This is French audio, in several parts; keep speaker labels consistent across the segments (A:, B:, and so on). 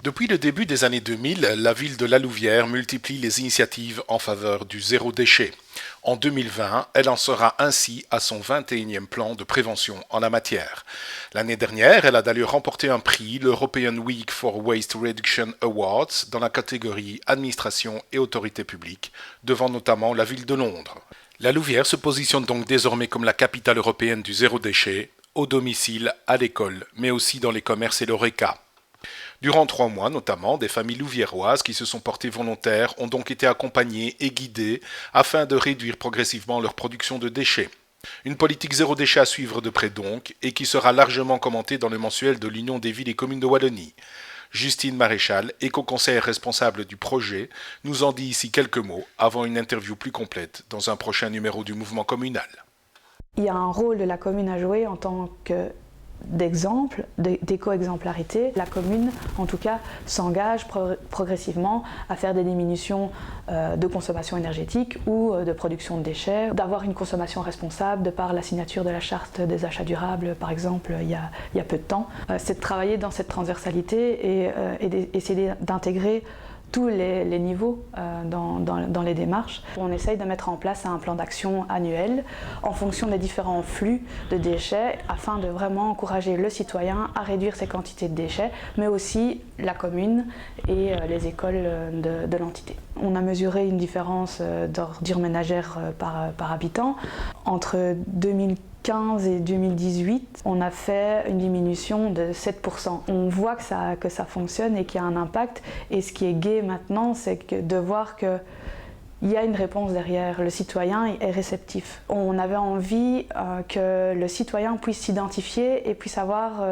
A: Depuis le début des années 2000, la ville de La Louvière multiplie les initiatives en faveur du zéro déchet. En 2020, elle en sera ainsi à son 21e plan de prévention en la matière. L'année dernière, elle a d'ailleurs remporté un prix, l'European Week for Waste Reduction Awards, dans la catégorie administration et autorité publique, devant notamment la ville de Londres. La Louvière se positionne donc désormais comme la capitale européenne du zéro déchet, au domicile, à l'école, mais aussi dans les commerces et l'ORECA. Durant 3 mois, notamment, des familles louviéroises qui se sont portées volontaires ont donc été accompagnées et guidées afin de réduire progressivement leur production de déchets. Une politique zéro déchet à suivre de près donc, et qui sera largement commentée dans le mensuel de l'Union des villes et communes de Wallonie. Justine Maréchal, éco-conseillère responsable du projet, nous en dit ici quelques mots avant une interview plus complète dans un prochain numéro du mouvement communal.
B: Il y a un rôle de la commune à jouer en tant que d'exemple, d'éco-exemplarité. La commune, en tout cas, s'engage progressivement à faire des diminutions de consommation énergétique ou de production de déchets, d'avoir une consommation responsable de par la signature de la charte des achats durables, par exemple, il y a peu de temps. C'est de travailler dans cette transversalité et d'essayer d'intégrer tous les niveaux dans les démarches. On essaye de mettre en place un plan d'action annuel en fonction des différents flux de déchets afin de vraiment encourager le citoyen à réduire ses quantités de déchets, mais aussi la commune et les écoles de l'entité. On a mesuré une différence d'ordure ménagère par habitant. Entre 2015 et 2018, on a fait une diminution de 7%. On voit que ça fonctionne et qu'il y a un impact. Et ce qui est gai maintenant, c'est de voir qu'il y a une réponse derrière. Le citoyen est réceptif. On avait envie que le citoyen puisse s'identifier et puisse avoir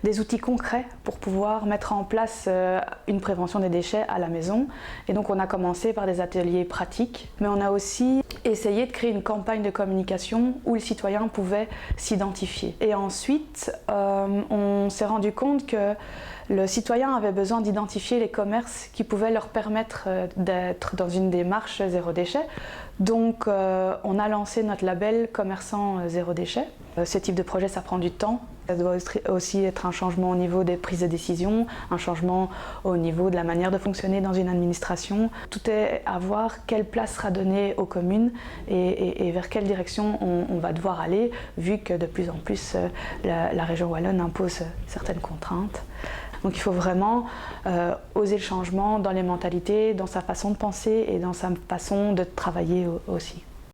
B: des outils concrets pour pouvoir mettre en place une prévention des déchets à la maison. Et donc on a commencé par des ateliers pratiques, mais on a aussi essayé de créer une campagne de communication où le citoyen pouvait s'identifier. Et ensuite, on s'est rendu compte que le citoyen avait besoin d'identifier les commerces qui pouvaient leur permettre d'être dans une démarche zéro déchet. Donc on a lancé notre label commerçant zéro déchet. Ce type de projet, ça prend du temps. Ça doit aussi être un changement au niveau des prises de décision, un changement au niveau de la manière de fonctionner dans une administration. Tout est à voir quelle place sera donnée aux communes et vers quelle direction on va devoir aller, vu que de plus en plus la région wallonne impose certaines contraintes. Donc il faut vraiment oser le changement dans les mentalités, dans sa façon de penser et dans sa façon de travailler aussi.